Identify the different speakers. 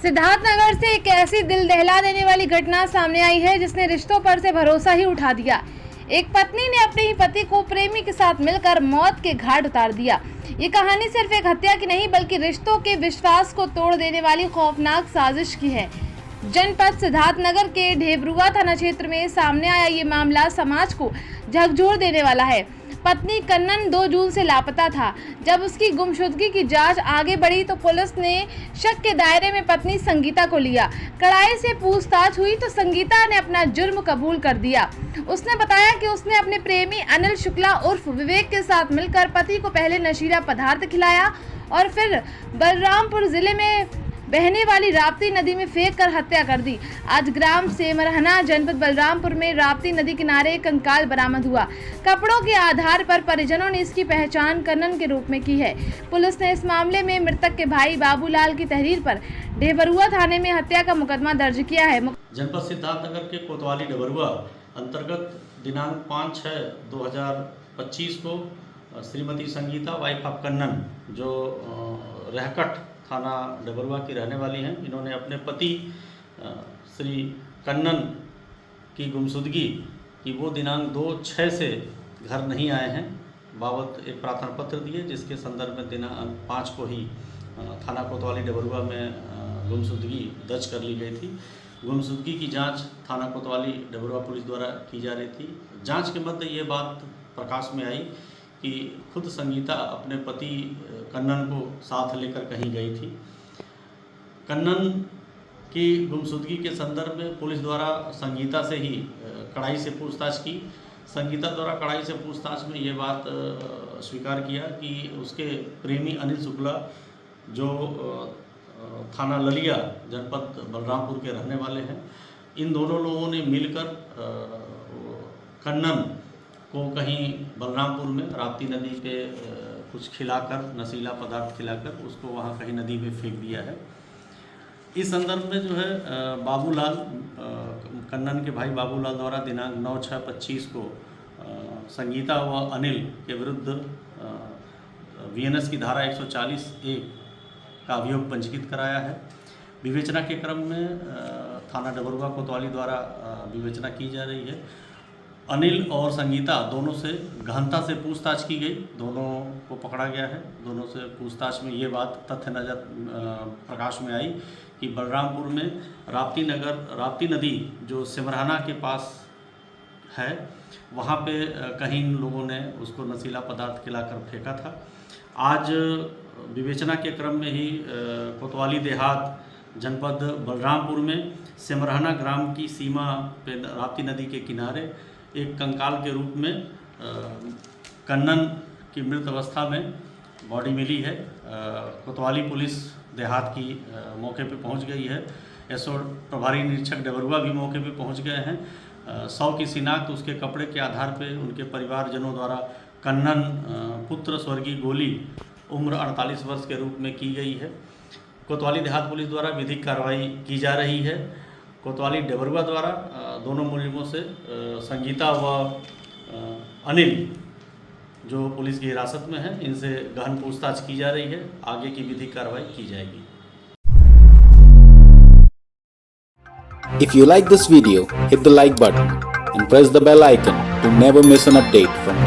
Speaker 1: सिद्धार्थनगर से एक ऐसी दिल दहला देने वाली घटना सामने आई है जिसने रिश्तों पर से भरोसा ही उठा दिया। एक पत्नी ने अपने ही पति को प्रेमी के साथ मिलकर मौत के घाट उतार दिया। ये कहानी सिर्फ एक हत्या की नहीं बल्कि रिश्तों के विश्वास को तोड़ देने वाली खौफनाक साजिश की है। जनपद सिद्धार्थनगर के ढेबरुआ थाना क्षेत्र में सामने आया ये मामला समाज को झकझोर देने वाला है। पत्नी कन्नन 2 जून से लापता था। जब उसकी गुमशुदगी की जांच आगे बढ़ी तो पुलिस ने शक के दायरे में पत्नी संगीता को लिया। कड़ाई से पूछताछ हुई तो संगीता ने अपना जुर्म कबूल कर दिया। उसने बताया कि उसने अपने प्रेमी अनिल शुक्ला उर्फ विवेक के साथ मिलकर पति को पहले नशीला पदार्थ खिलाया और फिर बलरामपुर जिले में बहने वाली राप्ती नदी में फेंक कर हत्या कर दी। आज ग्राम सेमरहना जनपद बलरामपुर में राप्ती नदी किनारे कंकाल बरामद हुआ। कपड़ों के आधार पर परिजनों ने इसकी पहचान कन्नन के रूप में की है। पुलिस ने इस मामले में मृतक के भाई बाबूलाल की तहरीर पर ढेबरुआ थाने में हत्या का मुकदमा दर्ज किया है।
Speaker 2: जनपद सिद्धार्थनगर के कोतवाली ढेबरुआ अंतर्गत दिनांक 5/6/2025 को श्रीमती संगीता वाइफ ऑफ कन्नन जो रहकट थाना ढेबरुआ की रहने वाली हैं, इन्होंने अपने पति श्री कन्नन की गुमशुदगी कि वो दिनांक 2/6 से घर नहीं आए हैं बाबत एक प्रार्थना पत्र दिए, जिसके संदर्भ में दिनांक 5 को ही थाना कोतवाली ढेबरुआ में गुमशुदगी दर्ज कर ली गई थी। गुमशुदगी की जांच थाना कोतवाली ढेबरुआ पुलिस द्वारा की जा रही थी। जांच के मध्य ये बात प्रकाश में आई कि खुद संगीता अपने पति कन्नन को साथ लेकर कहीं गई थी। कन्नन की गुमशुदगी के संदर्भ में पुलिस द्वारा संगीता से ही कड़ाई से पूछताछ की। संगीता द्वारा कड़ाई से पूछताछ में ये बात स्वीकार किया कि उसके प्रेमी अनिल शुक्ला जो थाना ललिया जनपद बलरामपुर के रहने वाले हैं, इन दोनों लोगों ने मिलकर कन्नन को कहीं बलरामपुर में राप्ती नदी पे कुछ खिलाकर, नशीला पदार्थ खिलाकर उसको वहाँ कहीं नदी में फेंक दिया है। इस संदर्भ में जो है बाबूलाल, कन्नन के भाई बाबूलाल द्वारा दिनांक 9/6/25 को संगीता व अनिल के विरुद्ध VNS की धारा 140(a) का अभियोग पंजीकृत कराया है। विवेचना के क्रम में थाना ढेबरुआ कोतवाली द्वारा विवेचना की जा रही है। अनिल और संगीता दोनों से गहनता से पूछताछ की गई, दोनों को पकड़ा गया है। दोनों से पूछताछ में ये बात तथ्य नज़र प्रकाश में आई कि बलरामपुर में राप्ती नदी जो सिमरहना के पास है, वहाँ पे कहीं लोगों ने उसको नशीला पदार्थ खिलाकर फेंका था। आज विवेचना के क्रम में ही कोतवाली देहात जनपद बलरामपुर में सिमरहना ग्राम की सीमा पे राप्ती नदी के किनारे एक कंकाल के रूप में कन्नन की मृत अवस्था में बॉडी मिली है। कोतवाली पुलिस देहात की मौके पे पहुंच गई है। एसओ प्रभारी निरीक्षक ढेबरुआ भी मौके पे पहुंच गए हैं। शव की शिनाख्त उसके कपड़े के आधार पे उनके परिवारजनों द्वारा कन्नन पुत्र स्वर्गीय गोली उम्र 48 वर्ष के रूप में की गई है। कोतवाली देहात पुलिस द्वारा विधिक कार्रवाई की जा रही है। कोतवाली ढेबरुआ द्वारा दोनों मुलजिमों से संगीता व अनिल जो पुलिस की हिरासत में है, इनसे गहन पूछताछ की जा रही है। आगे की विधिक कार्रवाई की जाएगी।
Speaker 3: If you like this video, hit the like button and press the bell icon to never miss an update from